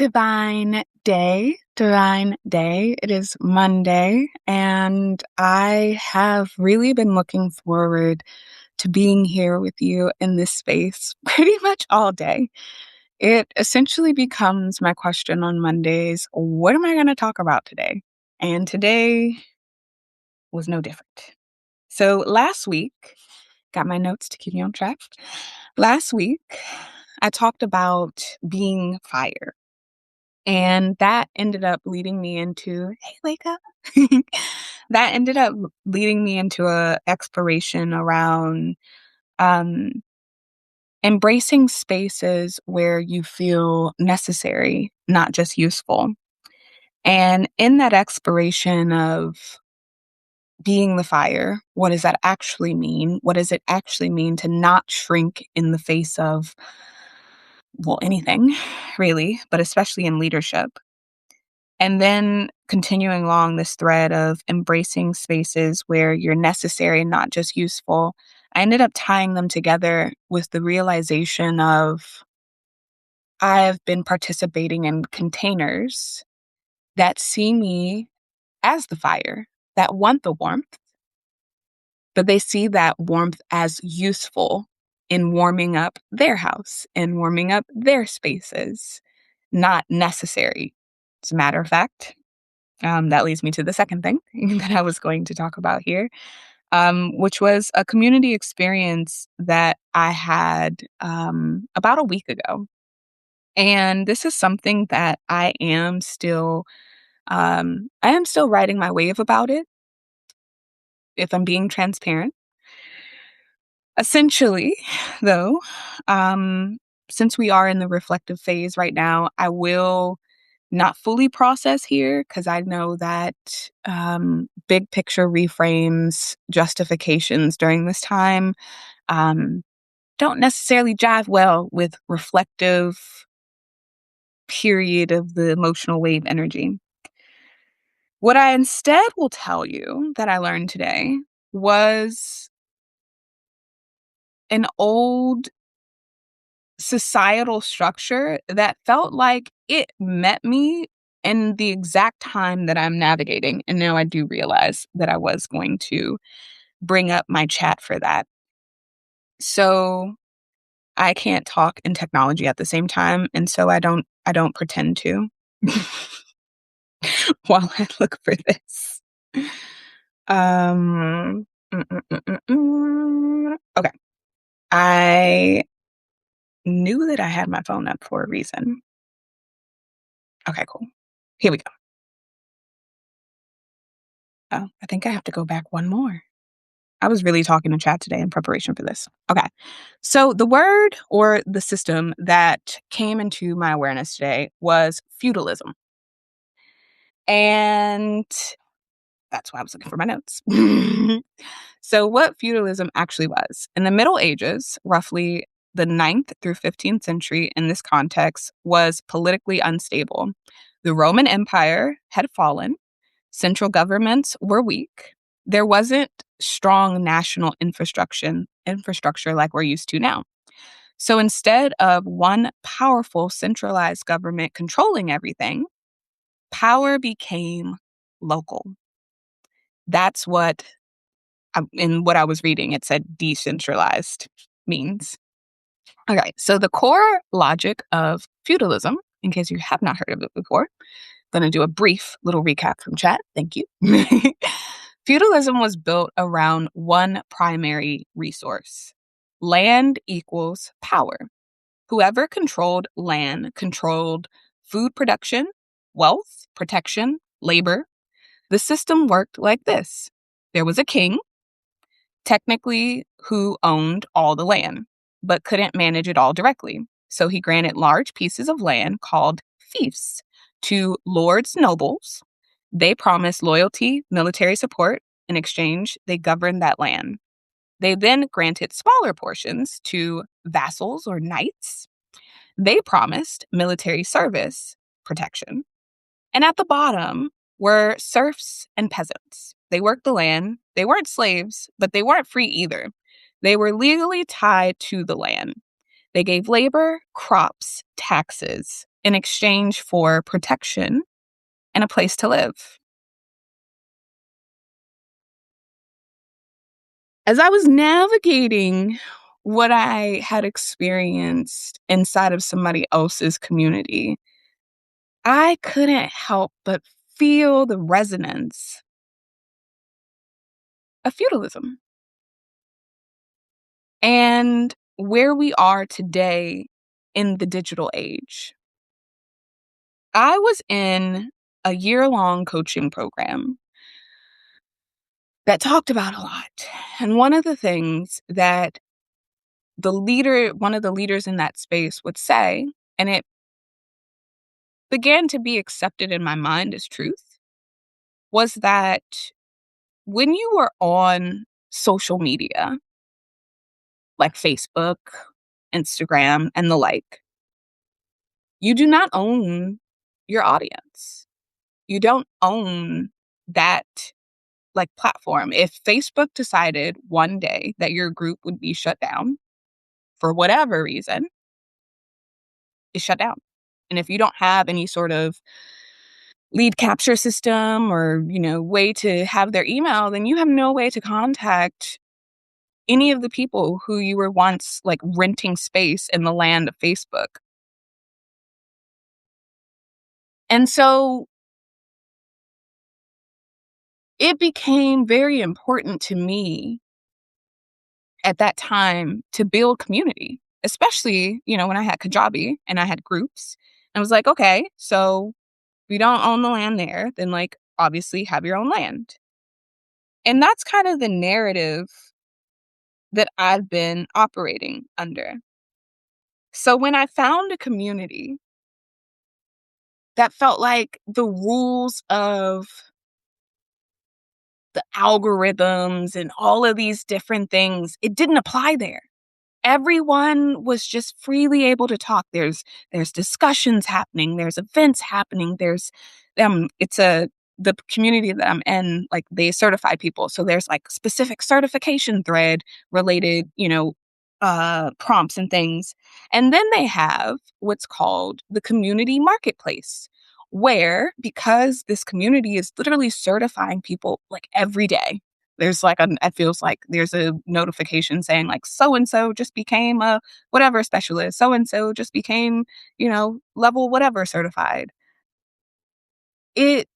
divine day. It is Monday, and I have really been looking forward to being here with you in this space pretty much all day. It essentially becomes my question on Mondays: what am I going to talk about today? And today was no different. So last week, got my notes to keep me on track. Last week, I talked about being fire. And that ended up leading me into, hey, wake up. That ended up leading me into a exploration around um, embracing spaces where you feel necessary, not just useful. And in that exploration of being the fire, what does that actually mean? What does it actually mean to not shrink in the face of, well, anything really, but especially in leadership? And then continuing along this thread of embracing spaces where you're necessary, not just useful, I ended up tying them together with the realization of I have been participating in containers that see me as the fire, that want the warmth, but they see that warmth as useful in warming up their house and warming up their spaces, not necessary. As a matter of fact, that leads me to the second thing that I was going to talk about here, which was a community experience that I had about a week ago. And this is something that I am still riding my wave about it, if I'm being transparent. Essentially, though, um, since we are in the reflective phase right now, I will not fully process here because I know that big picture reframes, justifications during this time um, don't necessarily jive well with reflective period of the emotional wave energy. What I instead will tell you that I learned today was an old societal structure that felt like it met me in the exact time that I'm navigating. And now I do realize that I was going to bring up my chat for that. So I can't talk and technology at the same time, and so I don't pretend to while I look for this. Um okay. I knew that I had my phone up for a reason. Okay, cool. Here we go. Oh, I think I have to go back one more. I was really talking to chat today in preparation for this. Okay. So the word or the system that came into my awareness today was feudalism. And that's why I was looking for my notes. So what feudalism actually was. In the Middle Ages, roughly the 9th through 15th century in this context was politically unstable. The Roman Empire had fallen. Central governments were weak. There wasn't strong national infrastructure like we're used to now. So instead of one powerful centralized government controlling everything, power became local. That's what, in what I was reading, it said decentralized means. Okay, so the core logic of feudalism, in case you have not heard of it before, going to do a brief little recap from chat. Thank you. Feudalism was built around one primary resource: land equals power. Whoever controlled land controlled food production, wealth, protection, labor. The system worked like this: there was a king, technically, who owned all the land, but couldn't manage it all directly. So he granted large pieces of land called fiefs to lords nobles. They promised loyalty, military support. In exchange, they governed that land. They then granted smaller portions to vassals or knights. They promised military service, protection. And at the bottom were serfs and peasants. They worked the land. They weren't slaves, but they weren't free either. They were legally tied to the land. They gave labor, crops, taxes in exchange for protection and a place to live. As I was navigating what I had experienced inside of somebody else's community, I couldn't help but feel the resonance of feudalism and where we are today in the digital age. I was in a year-long coaching program that talked about a lot. And one of the things that one of the leaders in that space would say, and it began to be accepted in my mind as truth, was that when you were on social media, like Facebook, Instagram, and the like, you do not own your audience. You don't own that platform. If Facebook decided one day that your group would be shut down for whatever reason, it's shut down. And if you don't have any sort of lead capture system or, way to have their email, then you have no way to contact any of the people who you were once renting space in the land of Facebook. And so it became very important to me at that time to build community, especially, when I had Kajabi and I had groups. I was like, okay, so if you don't own the land there, then obviously have your own land. And that's kind of the narrative that I've been operating under. So when I found a community that felt like the rules of the algorithms and all of these different things, it didn't apply there. Everyone was just freely able to talk. There's discussions happening, there's events happening, there's it's the community that I'm in, they certify people. So there's specific certification thread related, prompts and things. And then they have what's called the community marketplace, where because this community is literally certifying people every day, there's it feels like there's a notification saying so and so just became a whatever specialist, so and so just became, level whatever certified. It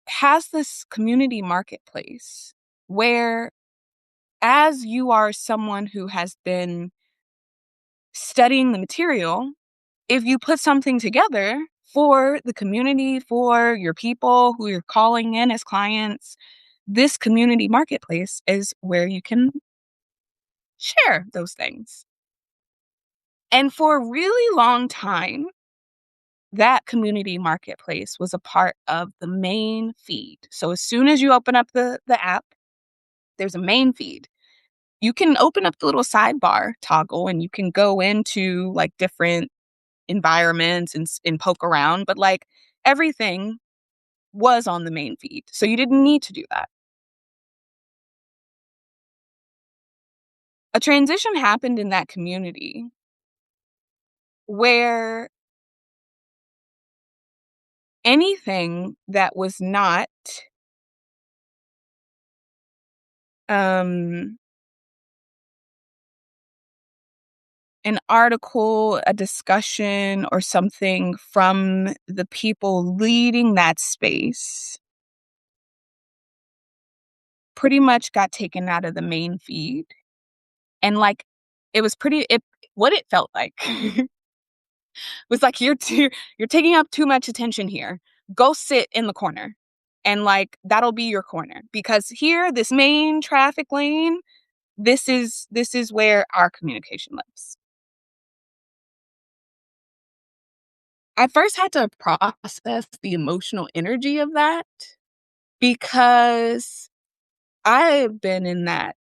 has this community marketplace where, as you are someone who has been studying the material, if you put something together for the community, for your people who you're calling in as clients, this community marketplace is where you can share those things. And for a really long time, that community marketplace was a part of the main feed. So as soon as you open up the app, there's a main feed. You can open up the little sidebar toggle and you can go into different environments and poke around, but everything was on the main feed. So you didn't need to do that. A transition happened in that community where anything that was not um an article, a discussion, or something from the people leading that space pretty much got taken out of the main feed. And it was what it felt like was you're taking up too much attention here. Go sit in the corner. And that'll be your corner, because here, this main traffic lane, this is where our communication lives. I first had to process the emotional energy of that, because I've been in that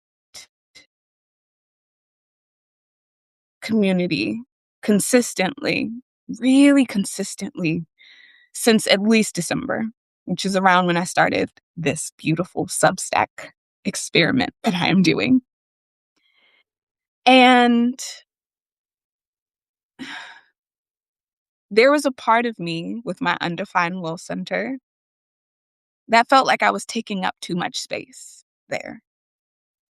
community consistently, really consistently, since at least December, which is around when I started this beautiful Substack experiment that I am doing. And there was a part of me with my undefined will center that felt like I was taking up too much space there.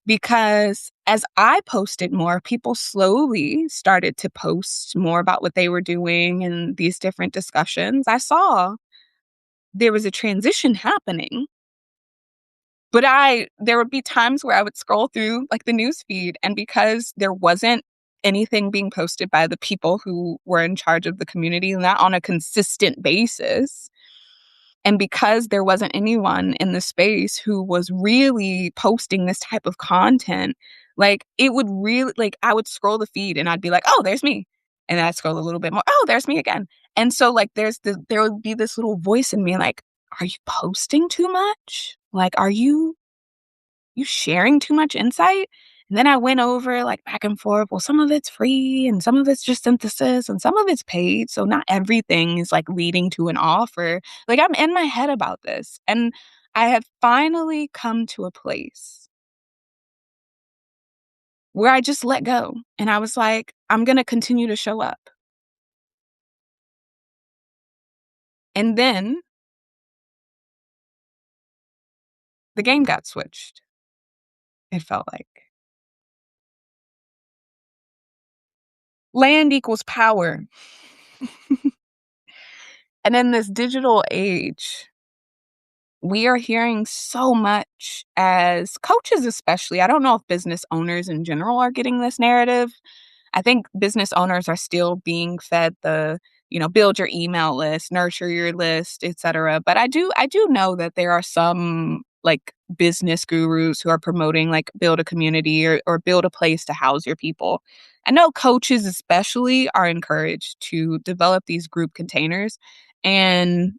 Because as I posted more, people slowly started to post more about what they were doing and these different discussions. I saw there was a transition happening, but there would be times where I would scroll through like the news feed, and because there wasn't anything being posted by the people who were in charge of the community, not on a consistent basis, and because there wasn't anyone in the space who was really posting this type of content, like, it would really like, I would scroll the feed and I'd be like, "Oh, there's me." And then I'd scroll a little bit more, "Oh, there's me again." And so, like, there would be this little voice in me like, "Are you posting too much? Like, are you sharing too much insight?" And then I went over like back and forth. Well, some of it's free and some of it's just synthesis and some of it's paid. So not everything is like leading to an offer. Like, I'm in my head about this. And I had finally come to a place where I just let go. And I was like, I'm going to continue to show up. And then the game got switched. It felt like land equals power. And in this digital age, we are hearing so much as coaches, especially. I don't know if business owners in general are getting this narrative. I think business owners are still being fed build your email list, nurture your list, etc. But I do know that there are some like business gurus who are promoting like build a community or build a place to house your people. I know coaches especially are encouraged to develop these group containers. And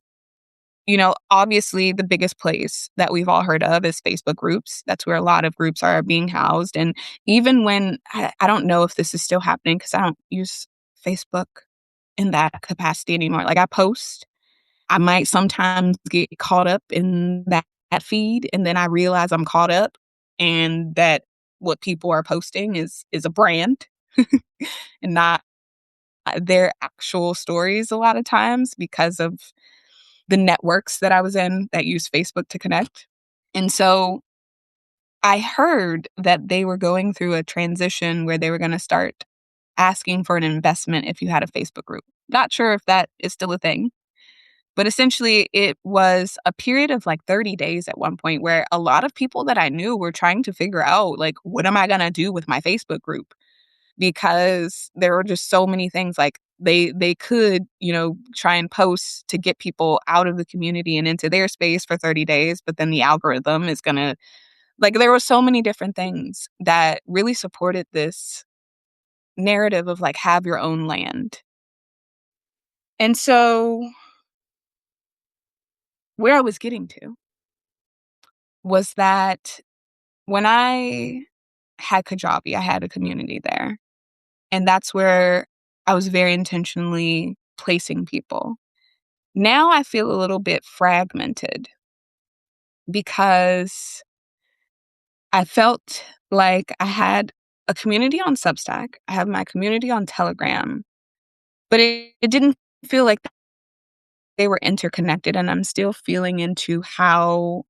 obviously the biggest place that we've all heard of is Facebook groups. That's where a lot of groups are being housed. And even when I don't know if this is still happening because I don't use Facebook in that capacity anymore. Like, I post, I might sometimes get caught up in that feed, and then I realize I'm caught up and that what people are posting is a brand and not their actual stories a lot of times because of the networks that I was in that use Facebook to connect. And so I heard that they were going through a transition where they were going to start asking for an investment if you had a Facebook group. Not sure if that is still a thing, but essentially it was a period of like 30 days at one point where a lot of people that I knew were trying to figure out, like, what am I going to do with my Facebook group? Because there were just so many things like they could, try and post to get people out of the community and into their space for 30 days, but then the algorithm is going to like there were so many different things that really supported this narrative of like have your own land. And so where I was getting to was that when I had Kajabi, I had a community there. And that's where I was very intentionally placing people. Now I feel a little bit fragmented because I felt like I had a community on Substack, I have my community on Telegram, but it didn't feel like they were interconnected. And I'm still feeling into how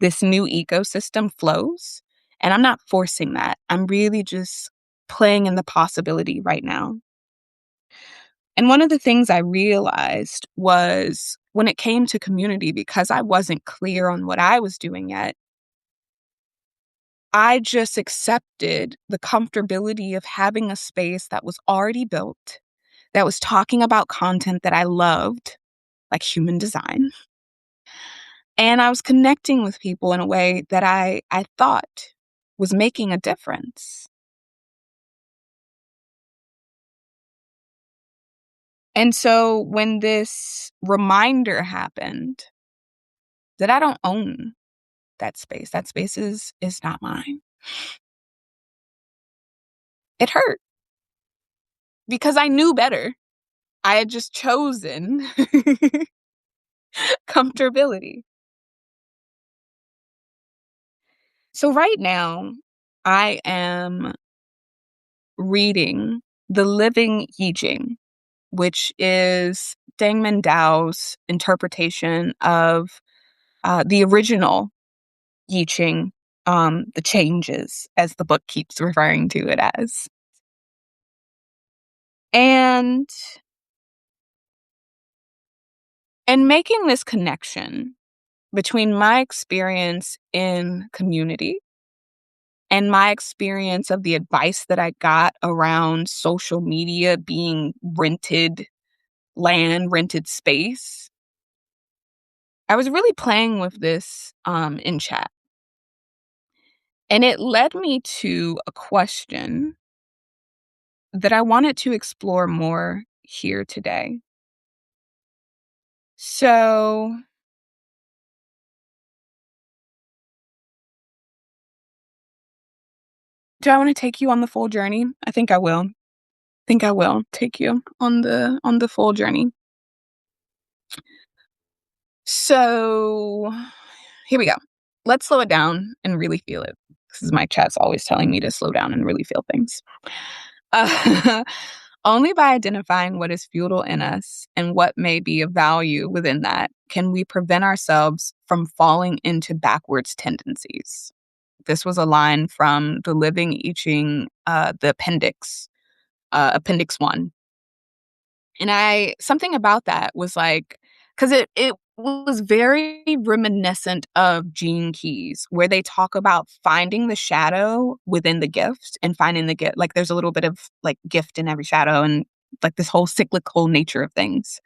this new ecosystem flows. And I'm not forcing that. I'm really just playing in the possibility right now. And one of the things I realized was when it came to community, because I wasn't clear on what I was doing yet, I just accepted the comfortability of having a space that was already built, that was talking about content that I loved, like human design. And I was connecting with people in a way that I thought was making a difference. And so when this reminder happened that I don't own that space is not mine, it hurt because I knew better. I had just chosen comfortability. So right now, I am reading The Living Yi Ching, which is Dangman Dao's interpretation of the original Yi Ching, the changes, as the book keeps referring to it as. And making this connection between my experience in community and my experience of the advice that I got around social media being rented land, rented space, I was really playing with this in chat. And it led me to a question that I wanted to explore more here today. So, do I want to take you on the full journey? I think I will. Think I will take you on the full journey. So, here we go. Let's slow it down and really feel it. Because my chat's always telling me to slow down and really feel things. Uh, only by identifying what is feudal in us and what may be of value within that can we prevent ourselves from falling into backwards tendencies. This was a line from The Living I Ching, the appendix 1. And something about that was like, because it was very reminiscent of Gene Keys, where they talk about finding the shadow within the gift and finding the gift. Like there's a little bit of like gift in every shadow and like this whole cyclical nature of things.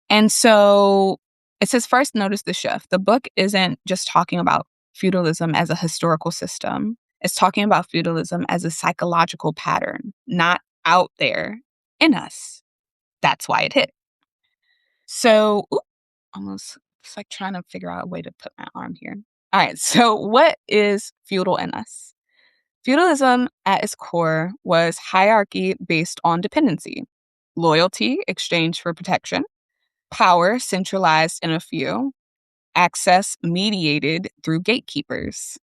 And so it says, first, notice the shift. The book isn't just talking about feudalism as a historical system. It's talking about feudalism as a psychological pattern, not out there in us. That's why it hit. So, almost it's like trying to figure out a way to put my arm here. All right. So, what is feudal in us? Feudalism at its core was hierarchy based on dependency, loyalty exchanged for protection, power centralized in a few, access mediated through gatekeepers.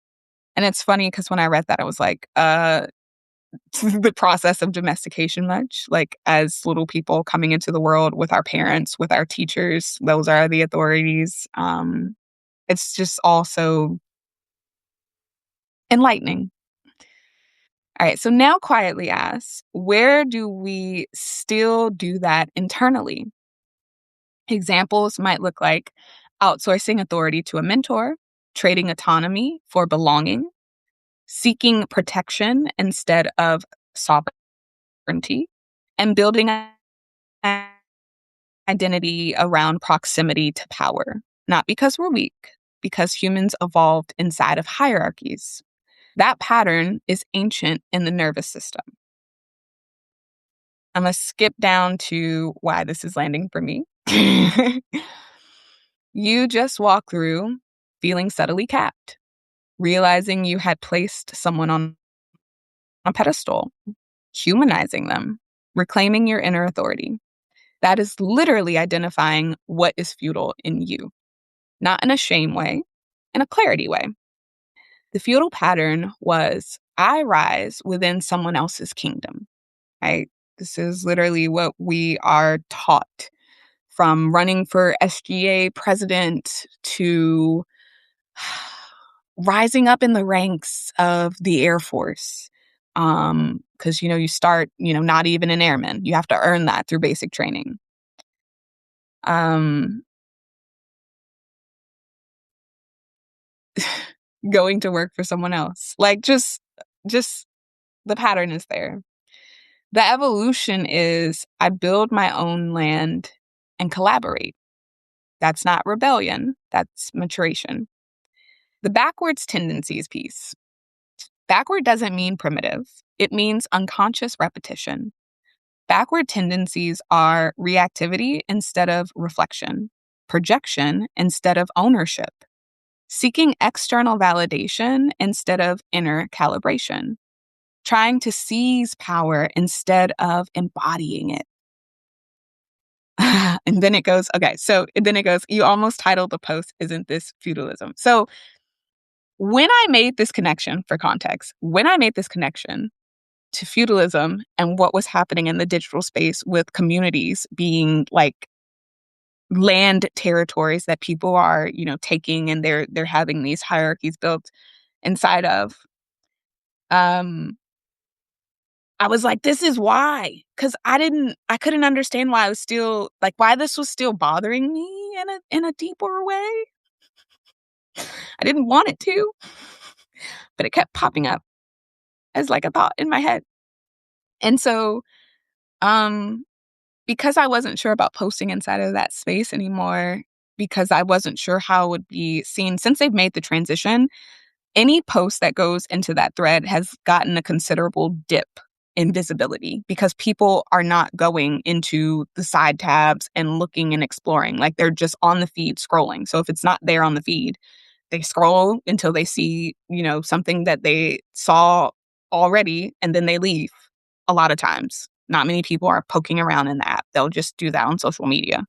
And it's funny because when I read that, I was like, the process of domestication much, like as little people coming into the world with our parents, with our teachers, those are the authorities. It's just also enlightening. All right, so now quietly ask, where do we still do that internally? Examples might look like outsourcing authority to a mentor, trading autonomy for belonging, seeking protection instead of sovereignty, and building an identity around proximity to power. Not because we're weak, because humans evolved inside of hierarchies. That pattern is ancient in the nervous system. I'm going to skip down to why this is landing for me. You just walk through feeling subtly capped, realizing you had placed someone on a pedestal, humanizing them, reclaiming your inner authority. That is literally identifying what is feudal in you, not in a shame way, in a clarity way. The feudal pattern was I rise within someone else's kingdom, right? This is literally what we are taught from running for SGA president to rising up in the ranks of the Air Force. Because, you start, not even an airman. You have to earn that through basic training. Going to work for someone else. Like just the pattern is there. The evolution is I build my own land and collaborate. That's not rebellion, that's maturation. The backwards tendencies piece. Backward doesn't mean primitive. It means unconscious repetition. Backward tendencies are reactivity instead of reflection, projection instead of ownership, seeking external validation instead of inner calibration, trying to seize power instead of embodying it. And then it goes, you almost titled the post, Isn't This Feudalism? So when I made this connection, for context, to feudalism and what was happening in the digital space with communities being like land territories that people are, taking, and they're having these hierarchies built inside of. Um I was like, this is why, because I couldn't understand why I was still like why this was still bothering me in a deeper way. I didn't want it to, but it kept popping up as like a thought in my head. And so, um, because I wasn't sure about posting inside of that space anymore, because I wasn't sure how it would be seen since they've made the transition, any post that goes into that thread has gotten a considerable dip in visibility because people are not going into the side tabs and looking and exploring. Like they're just on the feed scrolling. So if it's not there on the feed, they scroll until they see, something that they saw already, and then they leave a lot of times. Not many people are poking around in the app. They'll just do that on social media.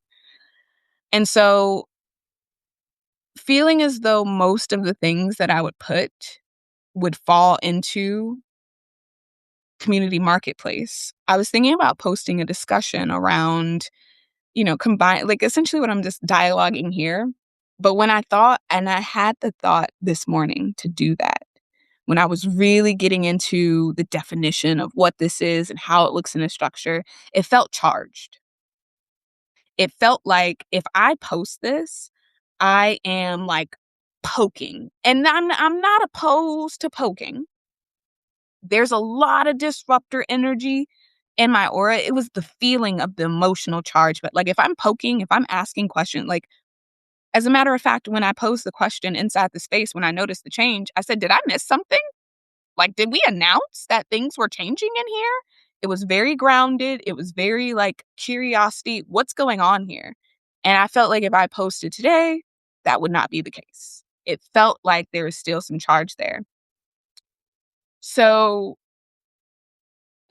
And so feeling as though most of the things that I would put would fall into community marketplace, I was thinking about posting a discussion around, combine like essentially what I'm just dialoguing here. But when I had the thought this morning to do that, when I was really getting into the definition of what this is and how it looks in a structure, it felt charged. It felt like if I post this, I am like poking. And I'm not opposed to poking. There's a lot of disruptor energy in my aura. It was the feeling of the emotional charge. But like if I'm poking, if I'm asking questions, like as a matter of fact, when I posed the question inside the space, when I noticed the change, I said, did I miss something? Like, did we announce that things were changing in here? It was very grounded. It was very like curiosity. What's going on here? And I felt like if I posted today, that would not be the case. It felt like there was still some charge there. So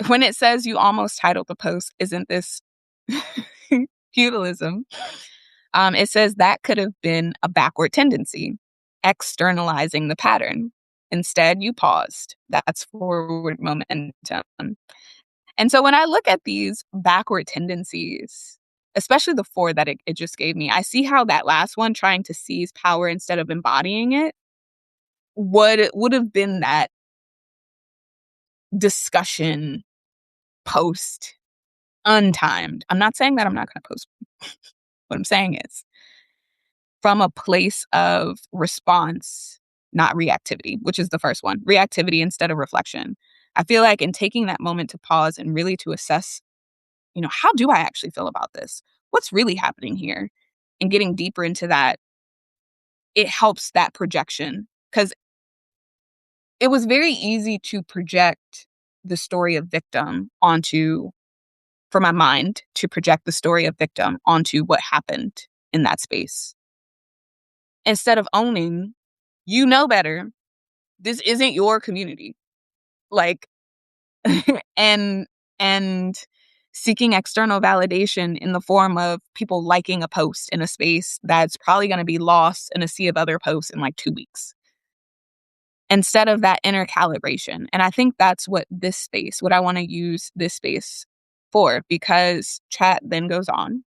when it says you almost titled the post, isn't this feudalism? It says that could have been a backward tendency, externalizing the pattern. Instead, you paused. That's forward momentum. And so when I look at these backward tendencies, especially the four that it just gave me, I see how that last one, trying to seize power instead of embodying it, would have been that discussion post untimed. I'm not saying that I'm not going to post. What I'm saying is from a place of response, not reactivity, which is the first one, reactivity instead of reflection. I feel like in taking that moment to pause and really to assess, how do I actually feel about this? What's really happening here? And getting deeper into that, it helps that projection because it was very easy to project the story of victim onto, for my mind, to project the story of victim onto what happened in that space. Instead of owning, you know better. This isn't your community. Like, and, and seeking external validation in the form of people liking a post in a space that's probably going to be lost in a sea of other posts in like 2 weeks. Instead of that inner calibration. And I think that's what I want to use this space for, because chat then goes on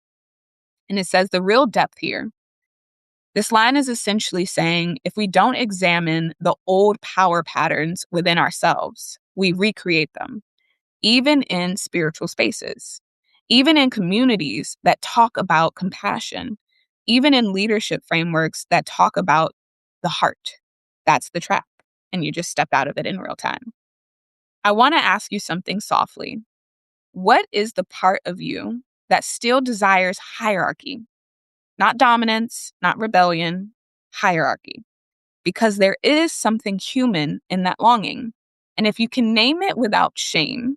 and it says the real depth here. This line is essentially saying if we don't examine the old power patterns within ourselves, we recreate them, even in spiritual spaces, even in communities that talk about compassion, even in leadership frameworks that talk about the heart. That's the trap. And you just step out of it in real time. I want to ask you something softly. What is the part of you that still desires hierarchy? Not dominance, not rebellion, hierarchy. Because there is something human in that longing. And if you can name it without shame,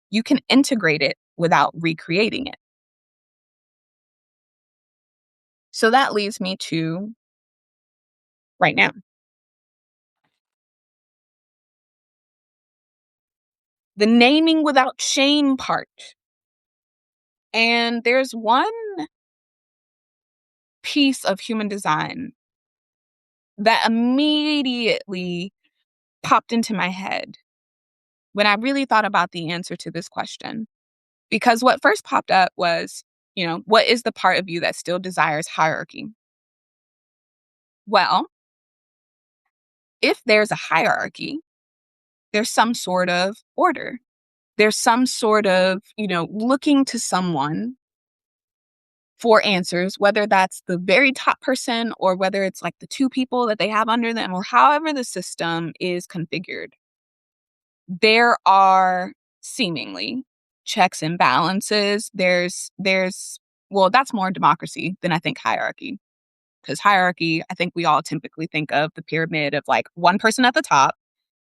you can integrate it without recreating it. So that leads me to right now. The naming without shame part. And there's one piece of human design that immediately popped into my head when I really thought about the answer to this question. Because what first popped up was, what is the part of you that still desires hierarchy? Well, if there's a hierarchy, there's some sort of order. There's some sort of, looking to someone for answers, whether that's the very top person or whether it's like the two people that they have under them or however the system is configured. There are seemingly checks and balances. Well, that's more democracy than I think hierarchy. Because hierarchy, I think we all typically think of the pyramid of like one person at the top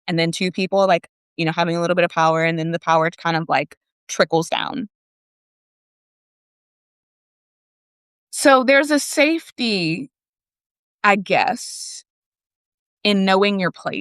and then two people like, having a little bit of power and then the power kind of like trickles down. So there's a safety, I guess, in knowing your place.